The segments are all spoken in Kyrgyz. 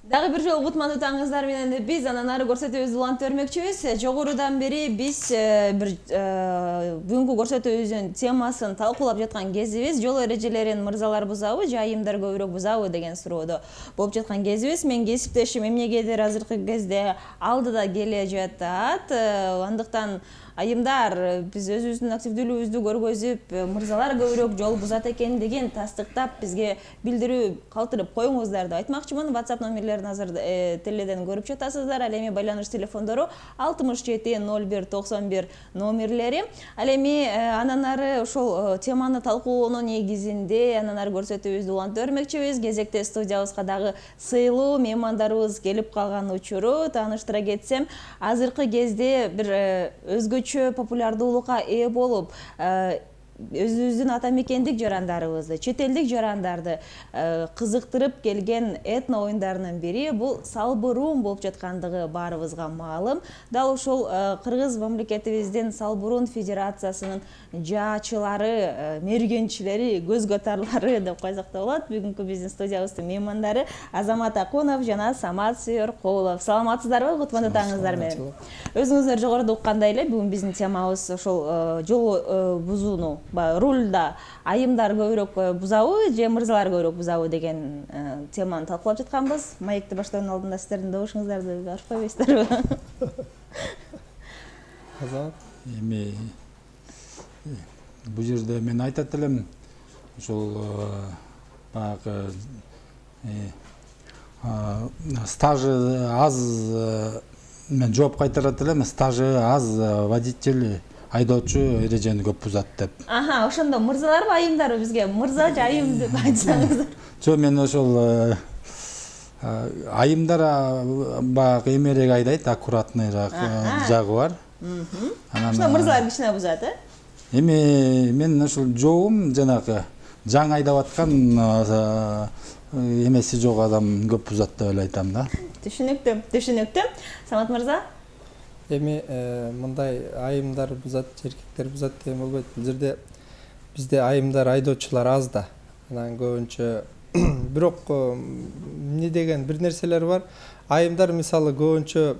Дагы бир жолу кутмандуу таңыңыздар менен биз анан ары көрсөтүүбүздү улантып бермекчибиз. Жогорудан бери биз бир бүгүнкү көрсөтүүбүздүн темасын талкуулап жаткан кезибиз жол эрежелерин мырзалар бузабы же айымдар көбүрөөк бузабы деген суроодо болуп жаткан кезибиз. Менин кесиптешим эмнегедир азыркы кезде алдыда келе жатат. Андыктан айымдар биз өзүбүздүн активдүүлүгүбүздү көргөзүп, мырзалар көбүрөөк жол бузат экендигин тастыктап бизге билдирүү калтырып коюңуздар деп айтмакчымын. WhatsApp номерлерин азыр теледен көрүп жатасыздар. Ал эми байланыш телефондору 67 01 91 номерлери. Ал эми анан ары ошол теманы талкуулоонун негизинде анан ары көрсөтүүбүздү улантып бермекчибиз. Кезекте студиябызга дагы сыйлуу меймандарыбыз келип калган учуру тааныштыра кетсем, азыркы кезде бир өзгөчө популярдуулукка ээ болуп, өзүбүздүн ата мекендик жарандарыбызды, чет элдик жарандарды кызыктырып келген этно оюндарынын бири бул салбурун болуп жаткандыгы баарыбызга маалым. Дал ушул кыргыз мамлекетибиздин Салбурун Федерациясынын жаачылары, мергенчилери, көз котарлары деп койсок да болот. Бүгүнкү биздин студиябыздын меймандары Азамат Акунов жана Самат Сүйөркулов. Саламатсыздарбы? Кутмандуу таңыңыздар менен. Өзүңүздөр жогоруда уккандай эле, бүгүн биздин темабыз ошол жол бузууну, рульда айымдар көбүрөөк бузабы же мырзалар көбүрөөк бузабы деген теманы талкуулап жатканбыз. Маекти баштоонун алдында сиздердин добушуңуздарды ашып койбойсуздарбы? Азат, эми бул жерде мен айтат элем, ошол баягы стажы аз, мен жооп кайтарат элем, стажы аз водитель айдоочу эрежени көп бузат деп. Ошондо мырзаларбы айымдарбы бизге мырза же айым деп айтсаңыздар? Жок, мен ошол айымдар баягы эмерээк айдайт, аккуратныйраак жагы бар. Ошондо мырзалар кичине бузат, Эми мен ошол жообум жанагы жаңы айдап аткан эмеси жок адам көп бузат деп эле айтам да. Түшүнүктүү, түшүнүктүү. Самат мырза? Эми мындай айымдар бузат, эркектер бузат деген болбойт. Бул жерде бизде айымдар, айдоочулар аз да. Анан көбүнчө бирок эмне деген бир нерселер бар. Айымдар мисалы көбүнчө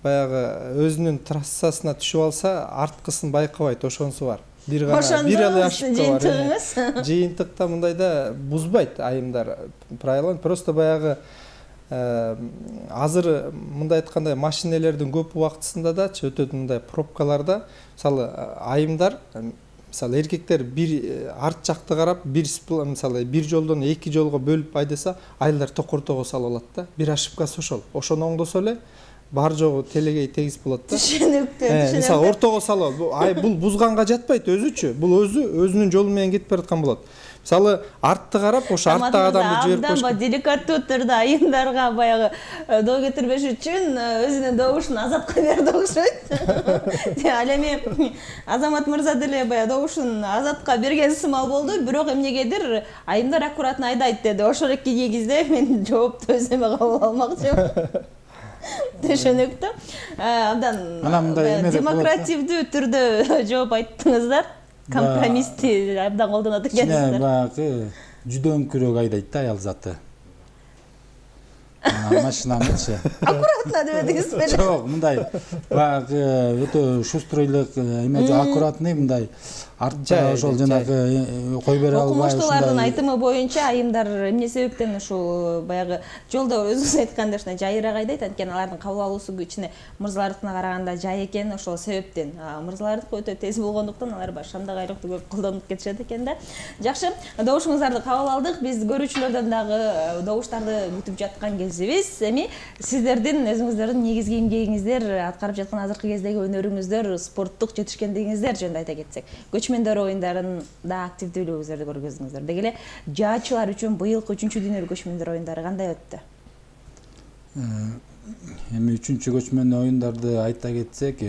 баягы өзүнүн трассасына түшүп алса, арткысын байкабайт, ошонусу бар. Бир эле ошондо жыйынтыгыңыз? Жыйынтыкта мындайда бузбайт айымдар правиланы. Просто баягы азыр мындай айтканда машинелердин көп убактысында да өтөт мындай пробкаларда, мисалы айымдар, мисалы эркектер бир арт жакты карап, мисалы бир жолдон эки жолго бөлүп айдаса, айылдар токортого салып алат да. Бир ошибкасы ошол. Ошону оңдосо эле бар жогу телегей тегиз болот да. Түшүнүктүү. Мисалы ортого салып, бул бузганга жатпайт өзүчү. Бул өзүнүн жолу менен кетип бараткан болот. Мисалы артты карап, ошо арттагы адамды жиберип коюш. Абдан деликаттуу турда айымдарга баягы доо кетирбеш үчүн өзүнүн добушун Азатка берди окшойт. Ал эми Азамат мырза деле баягы добушун Азатка берген сымал болду, бирок эмнегедир айымдар аккуратно айдайт деди. Ошол эки негизде мен жоопту өзүмө кабыл алмакчымын. Түшүнүктүү. Абдан демокративдүү түрдө жооп айттыңыздар. Компромиссти абдан колдонот экенсиздер. Баягы жүдөңкүрөөк айдайт да аял заты. Машинанычы. Аккуратно дебедиңиз беле? Жок, мындай баягы өтө шустройлук, аккуратный мындай артта ошол жанагы кой бере албай. Окумуштуулардын айтымы боюнча айымдар эмне себептен ушул баягы жолдо өзүңүз айткандай ушундай жайыраак айдайт, анткени алардын кабыл алуусу кичине мырзалардыкына караганда жай экен, ошол себептен. Мырзалардыкы өтө тез болгондуктан алар баягы шамдак айлыкты көп колдонуп кетишет экен да. Жакшы, добушуңуздарды кабыл алдык. Биз көрүүчүлөрдөн дагы добуштарды күтүп жаткан кезибиз. Эми сиздердин өзүңүздөрдүн негизги эмгегиңиздер, аткарып жаткан азыркы кездеги өнөрүңүздөр, спорттук жетишкендигиңиздер жөнүндө айта кетсек. Көчмөндөр оюндарында активдүүлүгүңүздөрдү көргөздүңүздөр. Деги эле жаачылар үчүн быйылкы 3-дүйнөлүк көчмөндөр оюндары кандай өттү? Эми 3-көчмөн оюндарды айта кетсек,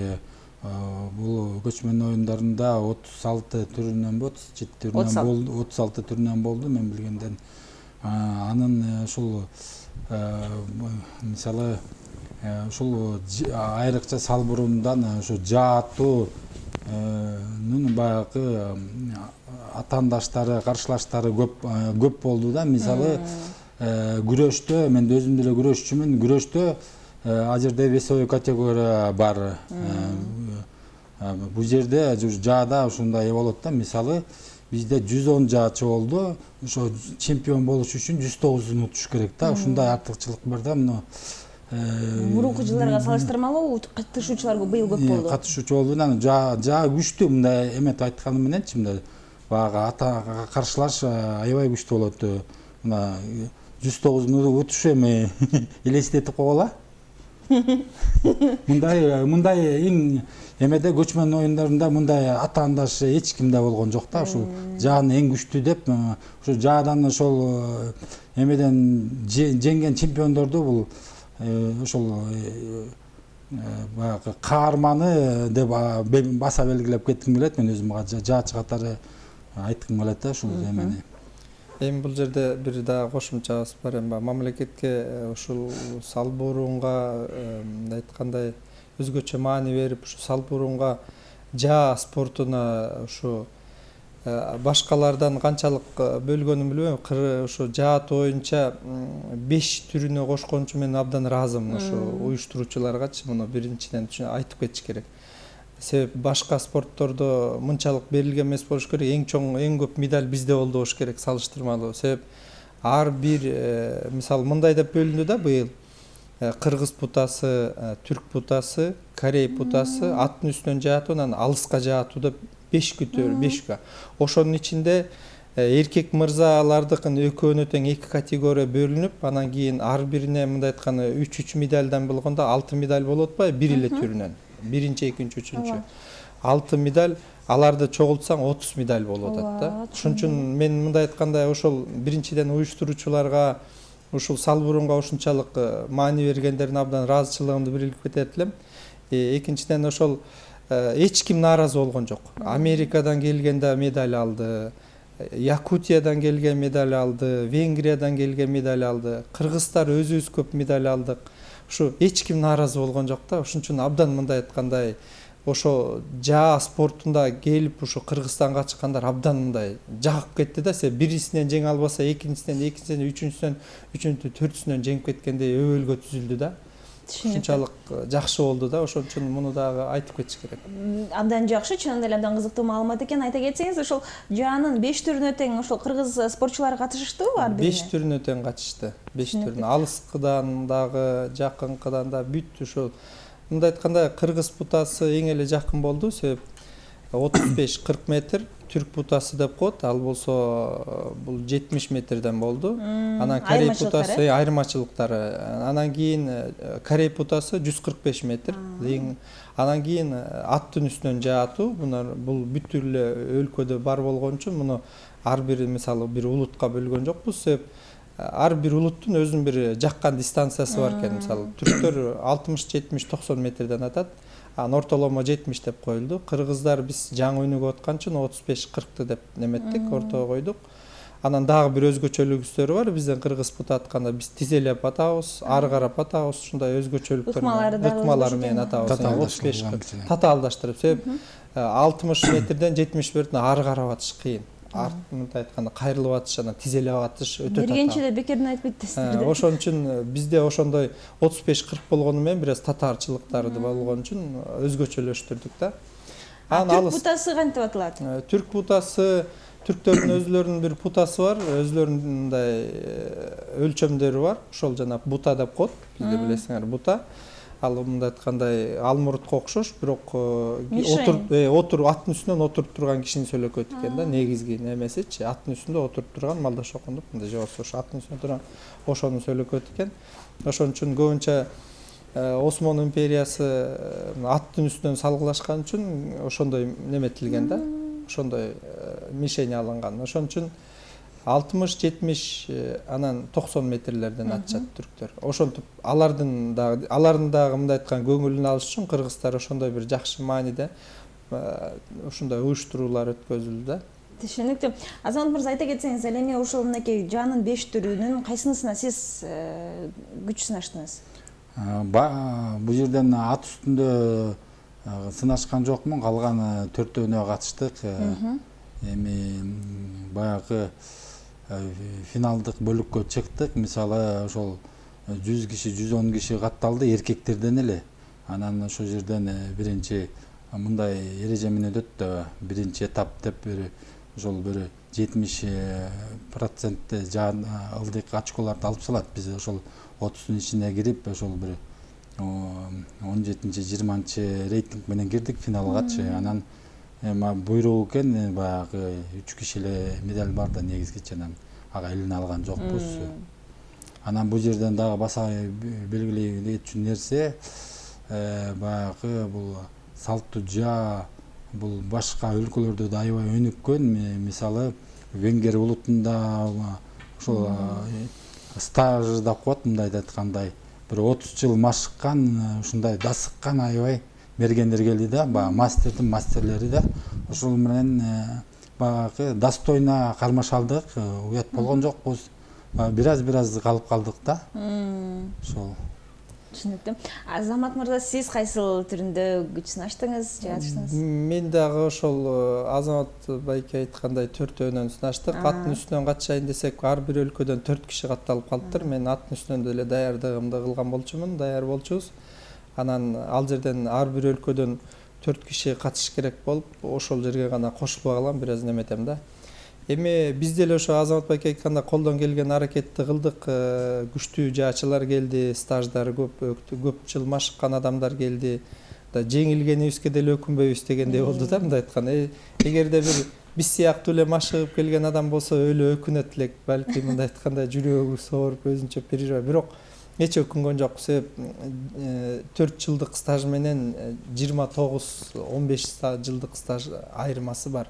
бул көчмөн оюндарында 36 түрүнөн 36 түрүнөн болду мен билгенден. Анын ушул мисалы ушул айрыкча Салбурундан ушу жаатуу баягы атаандаштары, каршылаштары көп болду да. Мисалы күрөштө мен өзүм деле күрөшчүмүн. Күрөштө ал жерде весовой категория бар. Бул жерде жаада ушундай болот да. Мисалы бизде 110 жаачы болду. Ошо чемпион болуш үчүн 109 утуш керек да. Ушундай артыкчылык бар да. Мына мурунку жылдарга салыштырмалуу катышуучулар быйыл көп болду. Катышуучу болду. Жаа күчтүү, мындай эметип айтканы мененчи, мындай баягы атага каршылаш аябай күчтүү болот. Мына 109 утуш эми элестетип койгула. Мындай эң эмеде көчмөн оюндарында мындай атаандаш эч кимде болгон жок да. Ушул жааны эң күчтүү деп, ошо жаадан ошол эмеден жеңген чемпиондорду бул ошол баягы каарманы деп баса белгилеп кетким келет. Мен өзүм жаачы катары айткым келет да ушул эмени. Эми бул жерде бир дагы кошумчабыз бар. Эми мамлекетке ушул салбуурунга мындай айткандай өзгөчө маани берип, ушу салбуурунга жаа спортуна ушу башкалардан канчалык бөлгөнүн билбейм. Ушу жаат боюнча 5 түрүнө кошкон үчүн мен абдан ыраазымын. Ушу уюштуруучуларгачы муну биринчиден айтып кетиш керек. Себеп башка спорттордо мынчалык берилген эмес болуш керек. Эң чоң, эң көп медаль бизде болду болуш керек салыштырмалуу. Себеп ар бир мисалы мындай деп бөлүндү да быйыл. Кыргыз путасы, түрк путасы, корей путасы, аттын үстүнөн жаатуу, анан алыска жаатуу деп 5 күтөр, 5га. Ошонун ичинде эркек мырзалардыкын экөөнө тең 2 категория бөлүнүп, анан кийин ар бирине мындай айтканда 3 медальдан болгондо 6 медаль болуп атпайбы бир эле түрүнөн. Биринчи, экинчи, үчүнчү. 6 медаль, аларды чогултсаң 30 медаль болуп атат да. Ошон үчүн мен мындай айтканда ошол биринчиден уюштуруучуларга ушул салбуурунга ушунчалык маани бергендерине абдан ыраазычылыгымды билдирип кетет элем. Экинчиден ошол эч ким нааразы болгон жок. Америкадан келгенде медаль алды, Якутиядан келген медаль алды, Венгриядан келген медаль алды, кыргыздар өзүбүз көп медаль алдык. Ушу эч ким нааразы болгон жок да. Ошон үчүн абдан мындай айткандай ошо жаа спортунда келип ушу Кыргызстанга чыккандар абдан мындай жагып кетти да. Себеп бирисинен жеңе албаса, экинчисинен, үчүнчүсүнөн, төртүсүнөн жеңип кеткендей өбөлгө түзүлдү да. Ушунчалык жакшы болду да. Ошон үчүн муну дагы айтып кетиш керек. Абдан жакшы, чынында эле абдан кызыктуу маалымат экен. Айта кетсеңиз, ошол жаанын 5 түрүнө тең ошол кыргыз спортчулары катышыштыбы ар бирине? 5 түрүнө тең катышты. 5 түрүнө. Алыскыдан дагы, жакынкыдан да бүт ушул мындай айтканда кыргыз путасы эң эле жакын болду. Себеп 35-40 метр, түрк путасы деп коет. Ал болсо бул 70 метрден болду. Анан корей путасы айырмачылыктары. Анан кийин корей путасы 145 метр. Анан кийин аттын үстүнөн жаатуу. Бул бүт эле өлкөдө бар болгон үчүн муну ар бир мисалы бир улутка бөлгөн жокпуз. Себеп ар бир улуттун өзүнүн бир жаккан дистанциясы бар экен. Мисалы түрктөр 60, 70, 90 метрден атат. Ортоломо 70 деп коюлду. Кыргыздар биз жаңы өнүгүп аткан үчүн 35-40 деп неметтик, ортого койдук. Анан дагы бир өзгөчөлүгүбүздөр бар. Бизден кыргыз пута атканда биз тизелеп атабыз, ары карап атабыз. Ушундай өзгөчөлүктөр, ыкмалар менен атабыз. 35 татаалдаштырып. Себеп 60 метрден 70 метрден ары карап атыш кыйын. Мындай айтканда кайрылып атыш, анан тизелеп атыш өтө татаал. Бергенче да бекерден айтпайт десиздер. Ошон үчүн бизде ошондой 35-40 болгону менен бир аз татаарчылыктары болгон үчүн өзгөчөлөштүрдүк да. Түрк путасы кантип аталат? Түрк путасы түрктөрдүн өзлөрүнүн бир путасы бар, өзлөрүнүн мындай өлчөмдөрү бар. Ошол жана бута деп коет. Бизде билесиңер бута. Ал мындай айткандай алмурутка окшош, бирок аттын үстүнөн отуруп турган кишини сүйлөкөт экен да, негизги немесичи. Аттын үстүндө отуруп турган малдаш окундук, мындай жогорусу аттын үстүндө турган ошону сүйлөкөт экен. Ошон үчүн көбүнчө Осмон империясы аттын үстүнөн салгылашкан үчүн ошондой неметилген да. Ошондой мишень алынган. Ошон үчүн 60-70 анан 90 метрлерден атышат түрктөр. Ошентип алардын дагы мындай айткан көңүлүн алыш үчүн кыргыздар ошондой бир жакшы мааниде ушундай уюштуруулар өткөзүлдү да. Түшүнүктүү. Азамат мырза, айта кетсеңиз, ал эми ушул мынакей жаанын 5 түрүнүн кайсынысына сиз күч сынаштыңыз? Бул жерден ат үстүндө сынашкан жокмун, калган 4-өөнө катыштык. Эми баягы финалдык бөлүккө чыктык. Мисалы ошол 100 киши 110 киши катталды эркектерден эле. Анан ошол жерден биринчи мындай эреже менен өттү. Биринчи этап деп ошол бир 70% жаан ылдык очколорду алып салат. Биз ошол 30-тун ичине кирип ошол бир 17-20 рейтинг менен кирдик финалгачы. Анан буйрук экен баягы 3 киши эле медаль бар да негизгичи, анан ага илине алган жокпуз. Анан бул жерден дагы баса белгилей үчүн нерсе баягы бул салттуу жаа бул башка өлкөлөрдө да аябай өнүккөн. Мисалы Венгер улутунда ошол стаж да коет, мындай айткандай бир 30 жыл машыккан ушундай дасыккан аябай мергендер келди да, баягы мастердин мастерлери да. Ошол менен баягы достойно кармаш алдык, уят болгон жокпуз. Бир аз калып калдык да. Ошол. Түшүнүктүү. Азамат мырза, сиз кайсыл түрүндө күч сынаштыңыз, жатыштыңыз? Мен дагы ошол Азамат байке айткандай 4-өөнөн сынаштык. Аттын үстүнөн катышайын десек, ар бир өлкөдөн 4 киши катталып калыптыр. Мен аттын үстүнөн деле даярдыгымды кылган болчумун, даяр болчубуз. Анан ал жерден ар бир өлкөдөн 4 киши катыш керек болуп, ошол жерге гана кошулбай калам, бир аз неметем да. Эми биз деле ошо Азамат байке айтканда колдон келген аракетти кылдык. Күчтүү жаачылар келди, стаждар көп жыл машыккан адамдар келди. Да жеңилгенибизге деле өкүнбөйбүз дегендей болду да, мындай айтканда. Эгерде бир биз сыяктуу эле машыгып келген адам болсо өлө өкүнөт элек, балки мындай айтканда жүрөгү сооруп өзүнчө переживай. Бирок эч өкүнгөн жок. Себеп 4 жылдык стаж менен 29-15 жылдык стаж айырмасы бар.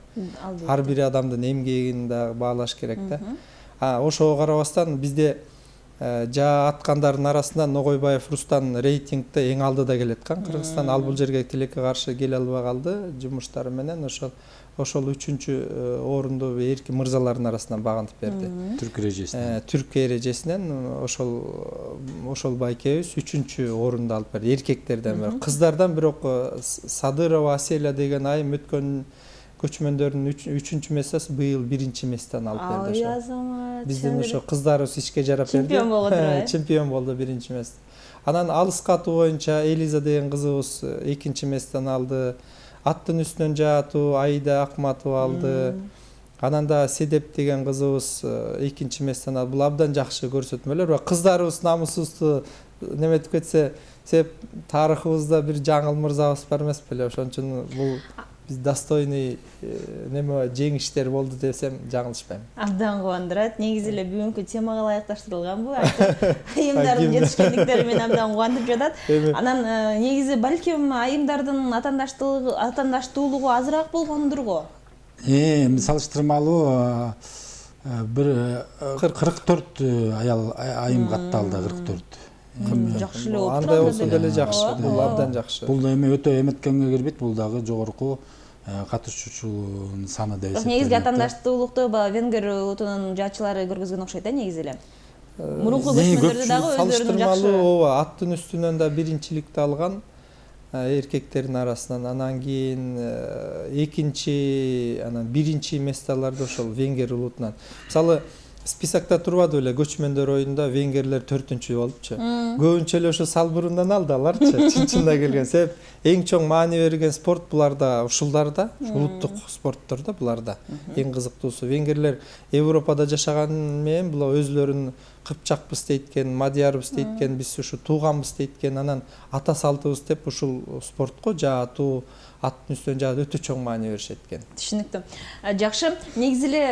Ар бир адамдын эмгегин да баалаш керек да. Ошого карабастан бизде жаа аткандардын арасында Ногойбаев Рустан рейтингде эң алдыда келет экен. Кыргызстан ал бул жерге тилекке каршы келе албай калды жумуштары менен. Ошол 3-чү орунду эрки мырзалардын арасынан багынтып берди. Түрк эрежесинен ошол байкебиз 3-чү орунду алып берди эркектерден. Кыздардан бирок Садырова Аселя деген айым өткөн көчмөндөрдүн 3-чү месясы быйыл 1-чи месядан алып берди. Биздин ошо кыздарыбыз ишке жарап берди. Чемпион болду. Чемпион болду 1-чи месяц. Анан алыс катуу боюнча Элиза деген кызыбыз 2-чи месяцтен алды. Аттын үстүнөн жаатуу Айда Акматова алды. Анан да Седеп деген кызыбыз 2-чи месяцтен алды. Бул абдан жакшы көрсөтмөлөр. Кыздарыбыз намысыбызды неметип кетсе, себеп тарыхыбызда бир жаңыл мырзабыз бар эмес беле. Ошон үчүн бул биз достойный неме жеңиштер болду десем жаңылышпайм. Абдан кубандырат. Негизи эле бүгүнкү темага ылайыкташтырылган бул. Айымдардын жетишкендиктери мени абдан кубандырып жатат. Анан негизи балким айымдардын атаандаштуулугу азыраак болгондур го. Салыштырмалуу бир 44 аял айым катталды, 44. Жакшы эле болуп андай болсо деле жакшы, бул абдан жакшы. Бул эми өтө эметкенге кирбейт, бул дагы жогорку катышуучунун саны деп эсептелет. Негизги атаандаштуулукту Венгер улутунун жаачылары көргөзгөн окшойт негизи эле. Мурунку көчмөндөрдө дагы өздөрүнүн жакшы. Ооба, аттын үстүнөн да биринчиликти алган эркектердин арасынан. Анан кийин экинчи, анан биринчи местталарды ошол Венгер улутунан. Мисалы списокто турбады беле көчмөндөр оюнда венгерлер 4-чү болупчу. Көбүнчө эле ошо Салбурундан алды аларчы, чын-чында келген. Себеп эң чоң маани берген спорт буларда, ушулдарда, улуттук спорттордо буларда эң кызыктуусу. Венгерлер Европада жашаган менен була өзлөрүн кыпчакпыз дейт экен, мадиярбыз дейт экен, биз ушу тууганбыз дейт экен. Анан ата салтыбыз деп ушул спортко жаатуу, аттын үстүнөн жаатуу өтө чоң маани беришет экен. Түшүнүктүү. Жакшы. Негизи эле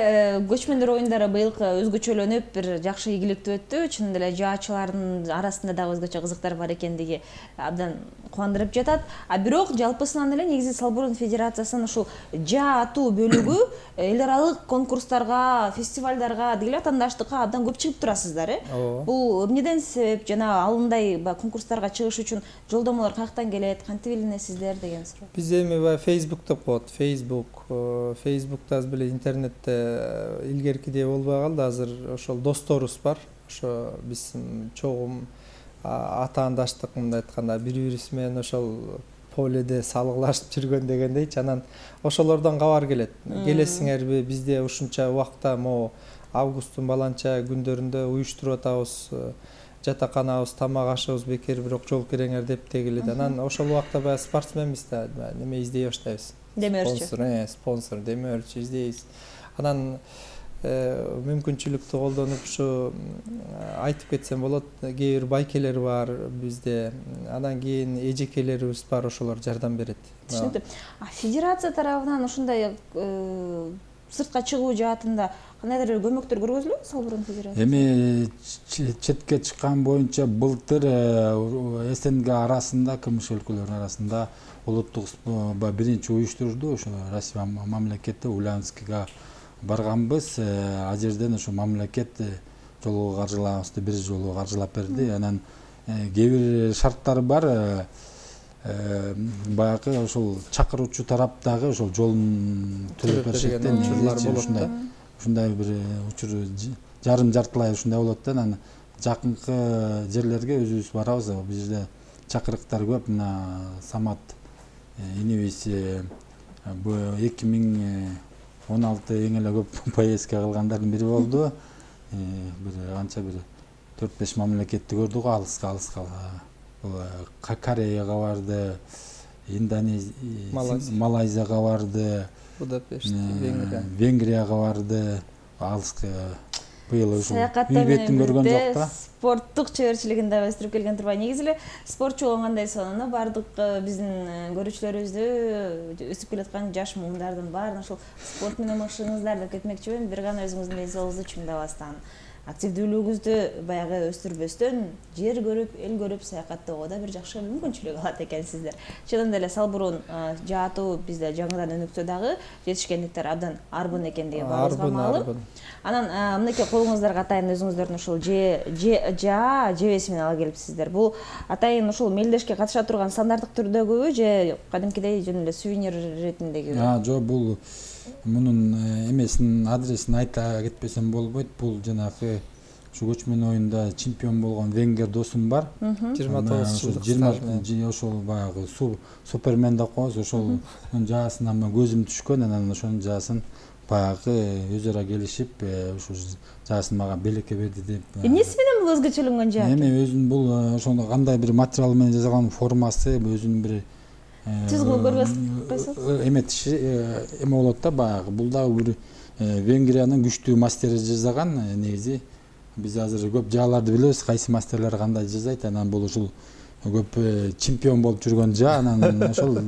көчмөндөр оюндары быйылкы өзгөчөлөнүп, бир жакшы ийгиликтүү өттү. Чын эле жаачылардын арасында дагы өзгөчө кызыктар бар экендиги абдан кубандырып жатат. Бирок жалпысынан эле негизи Салбурун федерациясынын ушул жаа атуу бөлүгү эл аралык конкурстарга, фестивалдарга, деги эле атаандаштыкка абдан көп чыгып турасыздар, Бул эмнеден себеп, жана алындай конкурстарга чыгыш үчүн жолдомолор каяктан келет, кантип илинесиздер деген суроо. Биз эми Facebook деп коет. Facebook'та беле интернетте илгеркидей болбой калды. Азыр ошол досторубуз бар. Ошо биз чогум атаандаштык мындай айтканда бири-бирибиз менен ошол поледе салгылашып жүргөн дегендейчи. Анан ошолордон кабар келет. Келесиңерби, бизде ушунча убакта могу августтун баланча күндөрүндө уюштуруп атабыз. Жатаканабыз, тамак ашыбыз бекер, бирок жол киреңер деп дегиле. Анан ошол убакта баягы спортсменбиз да, неме издей баштайбыз. Демөөрчү. Спонсор, демөөрчү издейбиз. Анан мүмкүнчүлүктү колдонуп ушу айтып кетсем болот, кээ бир байкелер бар бизде. Анан кийин эжекелерибиз бар, ошолор жардам берет. Түшүнүктүү. Федерация тарабынан ушундай сыртка чыгуу жаатында кандайдыр бир көмөктөр көргөзүлөбү Салбурун федерациясы? Эми четке чыккан боюнча былтыр СНГ арасында, КМШ өлкөлөрүнүн арасында улуттук биринчи уюштурду. Ошо Россия мамлекети Ульяновскига барганбыз. Ал жерден ошо мамлекет жолго каржылабызды бир жолу каржылап берди. Анан кээ бир шарттары бар. Баягы ошол чакыруучу тараптагы ошол жолун төлөп беришектен ушундай бир учур жарым жартылай ушундай болот да. Анан жакынкы жерлерге өзүбүз барабыз. Бул жерде чакырыктар көп. Мына Самат инибиз 2016 эң эле көп поездка кылгандардын бири болду. Бир канча бир 4-5 мамлекетти көрдүк, алыска. Кореяга барды, Малайзияга барды, Будапешт, Венгрияга барды, алыска. Быйыл ушу саякатта бетин көргөн жок да. Спорттук чеберчилигин да өстүрүп келген турбай. Негизи эле спортчу болгондой сонуна бардык биздин көрүүчүлөрүбүздү өсүп келаткан жаш муумдардын баарын ошол спорт менен машыгыңыздар деп кетмекчимин. Бир гана өзүңүздүн ден соолугуңузду чыңдабастан, активдүүлүгүңүздү баягы өстүрбөстөн жер көрүп, эл көрүп саякаттоого да бир жакшы мүмкүнчүлүк алат экенсиздер. Чынында эле Салбурун жаатуу бизде жаңыдан өнүксө дагы жетишкендиктер абдан арбын экендиги баарыбызга маалым. Анан мынакей колуңуздарга атайын өзүңүздөрдүн ушул жебеси менен ала келипсиздер. Бул атайын ушул мелдешке катыша турган стандарттык түрдөгүбү же кадимкидей жөн эле сувенир иретиндегиби? Жок, бул мунун эмесин адресин айта кетпесем болбойт. Бул жанагы ушу көчмөн оюнда чемпион болгон венгер досум бар. 29 жылдык ошол баягы супермен деп коебуз. Ошол жаасынан көзүм түшкөн. Анан ошонун жаасын баягы өз ара келишип, ушу жаасын мага белекке берди деп. Эмнеси менен бул өзгөчөлөнгөн жаа? Эми өзүнүн бул ошондо кандай бир материал менен жасалган формасы, өзүнүн бир түз кылып көрбөс койсоңуз. Эме болот да баягы. Бул дагы бир Венгриянын күчтүү мастери жасаган. Негизи биз азыр көп жааларды билебиз, кайсы мастерлер кандай жасайт. Анан бул ушул көп чемпион болуп жүргөн жаа. Анан ошол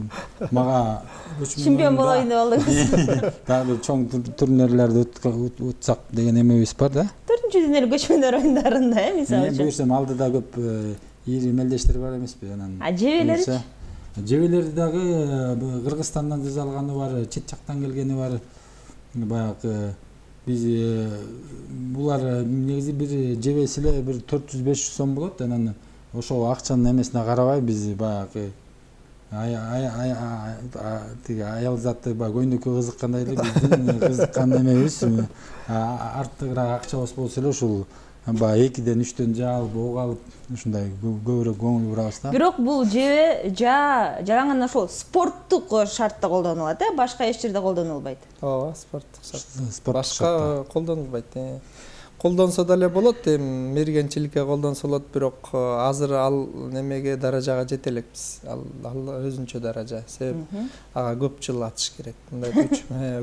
мага чемпион болоюн деп алдыңыз. Дагы чоң турнирлерди утсак деген эмебиз бар да. 4-дүйнөлүк көчмөндөр оюндарында, мисалы үчүн. Буюрсам алдыда көп ири мелдештер бар эмеспи? Анан жебелери? Жебелери дагы Кыргызстандан жасалганы бар, чет жактан келгени бар. Баягы биз булар негизи бир жебеси эле бир 400-500 сом болот. Анан ошол акчанын эмесине карабай биз баягы аял заты көйнөккө кызыккандай эле биздин кызыккан эмебиз. Артыгыраак акчабыз болсо эле ушул 2-3 жаа алып, ок алып, ушундай көбүрөөк көңүл бурабыз да. Бирок бул жалаң ошол спорттук шартта колдонулат, башка эч жерде колдонулбайт. Ооба, спорттук шарт. Башка колдонулбайт. Колдонсо деле болот, мергенчиликке колдонсо болот, бирок азыр ал немеге даражага жете элекпиз. Ал өзүнчө даража. Себеп ага көп жыл атыш керек. Мындай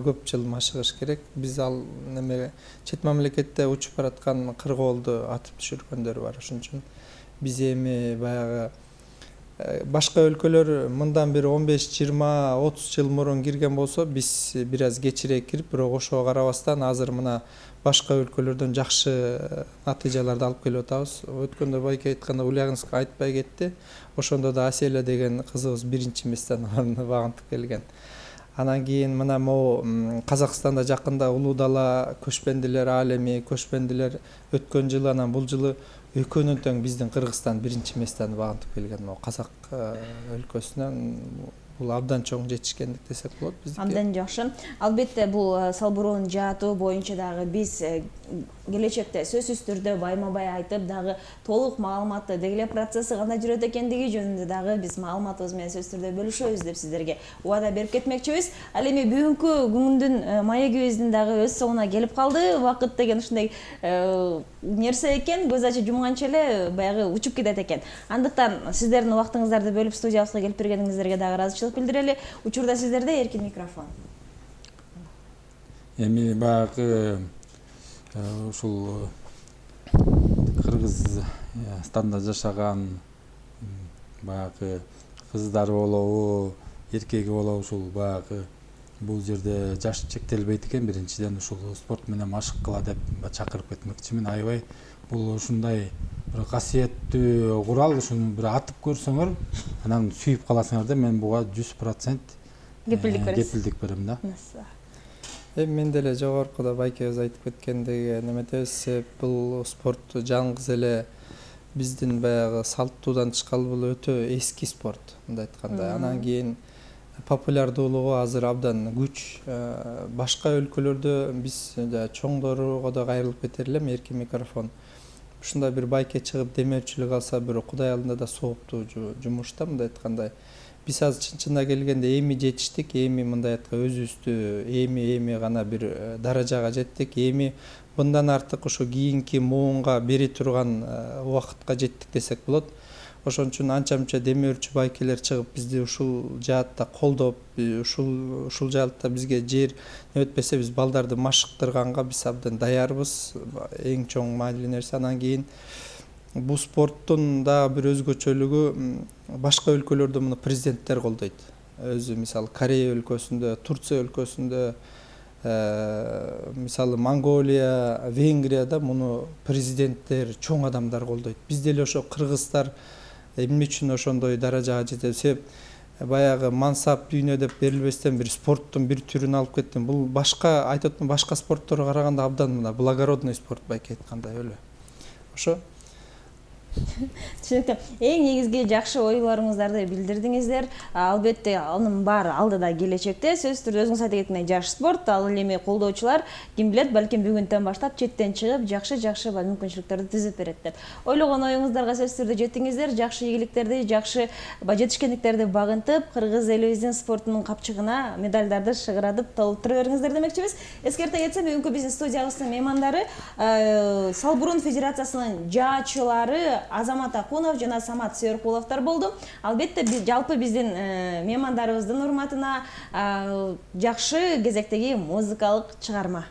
көп жыл машыгыш керек. Биз ал немеге чет мамлекетте учуп бараткан кыргоолду атып түшүргөндөр бар. Ошон үчүн биз эми баягы башка өлкөлөр мындан бир 15-20-30 жыл мурун кирген болсо, биз бир аз кечирээк кирип, бирок ошого карабастан азыр мына башка өлкөлөрдөн жакшы натыйжаларды алып келип атабыз. Өткөндө байке айтканда Ульяновск айтпай кетти. Ошондо да Аселя деген кызыбыз биринчи месттен багынтып келген. Анан кийин мына могу Казакстанда жакында Улуу дала көчпөндүлөр алеми, көчпөндүлөр өткөн жылы, анан бул жылы экөөнөн тең биздин Кыргызстан биринчи месттен багынтып келген. Могу Казак өлкөсүнөн бул абдан чоң жетишкендик десек болот биздики. Абдан жакшы. Албетте бул салбуруун жаатуу боюнча дагы биз келечекте сөзсүз түрдө байма-бай айтып дагы толук маалыматты деги эле процесси кандай жүрөт экендиги жөнүндө дагы биз маалыматыбыз менен сөзсүз түрдө бөлүшөбүз деп сиздерге убада берип кетмекчибиз. Ал эми бүгүнкү күндүн маегибиздин дагы өз соңуна келип калды. Убакыт деген ушундай нерсе экен, көз ачып жумганча эле баягы учуп кетет экен. Андыктан сиздердин убактыңыздарды бөлүп студиябызга келип бергениңиздерге дагы ыраазычылык билдирели. Учурда сиздерде эркин микрофон. Эми баягы ушул Кыргызстанда жашаган баягы кыздары болобу, эркеги болобу ушул баягы бул жерде жаш чектелбейт экен. Биринчиден ушул спорт менен машык кыла деп чакырып кетмекчимин. Аябай бул ушундай бир касиеттүү курал, ушуну бир атып көрсөңөр, анан сүйүп каласыңар да. Мен буга 100% кепилдик берем да. Эми мен деле жогоркуда байкебиз айтып кеткендей неметебиз, себеп бул спорт жалгыз эле биздин баягы салттуудан тышкары бул өтө эски спорт, мындай айтканда. Анан кийин популярдуулугу азыр абдан күч. Башка өлкөлөрдө биз чоңдорго да кайрылып кетер элем. Эркин микрофон ушундай бир байке чыгып демеушчүлүк алса, бирок Кудай алдында да сооптуу жумуш да, мындай айтканда. Биз азыр чынчына келгенде эми жетиштик, эми мындай айтканда өзүбүздү эми гана бир даражага жеттик. Эми мындан артык ошо кийинки муунга бери турган убакытка жеттик десек болот. Ошон үчүн анча-мынча демөөрчү байкелер чыгып бизди ушул жаатта колдоп, ушул жаатта бизге жер өтпесе биз балдарды машыктырганга биз абдан даярбыз. Эң чоң маанилүү нерсе. Анан кийин бул спорттун дагы бир өзгөчөлүгү, башка өлкөлөрдө муну президенттер колдойт. Өзү мисалы Корея өлкөсүндө, Турция өлкөсүндө, мисалы Монголия, Венгрияда муну президенттер, чоң адамдар колдойт. Биз деле ошо кыргыздар эмне үчүн ошондой даражага жетет? Себеп баягы мансап дүйнө деп берилбестен бир спорттун бир түрүн алып кеттим. Бул башка айтып атам, башка спортторго караганда абдан мына благородный спорт байке айткандай эле. Ошо Түшүнүктүү. Эң негизги жакшы ойлоруңуздарды билдирдиңиздер. Албетте анын баары алдыда келечекте. Сөзсүз түрдө өзүңүз айтып кеткендей жаш спорт, ал эми колдоочулар ким билет, балким бүгүндөн баштап четтен чыгып жакшы мүмкүнчүлүктөрдү түзүп берет деп. Ойлогон оюңуздарга сөзсүз түрдө жеттиңиздер. Жакшы ийгиликтерди, жакшы жетишкендиктерди багынтып, кыргыз элибиздин спортунун капчыгына медалдарды шыгыратып толтура бериңиздер демекчибиз. Эскерте кетсем, бүгүнкү биздин студиябыздын меймандары Салбурун Федерациясынын жаачылары Азамат Акунов жана Самат Сүйөркуловдор болду. Албетте жалпы биздин меймандарыбыздын урматына жакшы кезектеги музыкалык чыгарма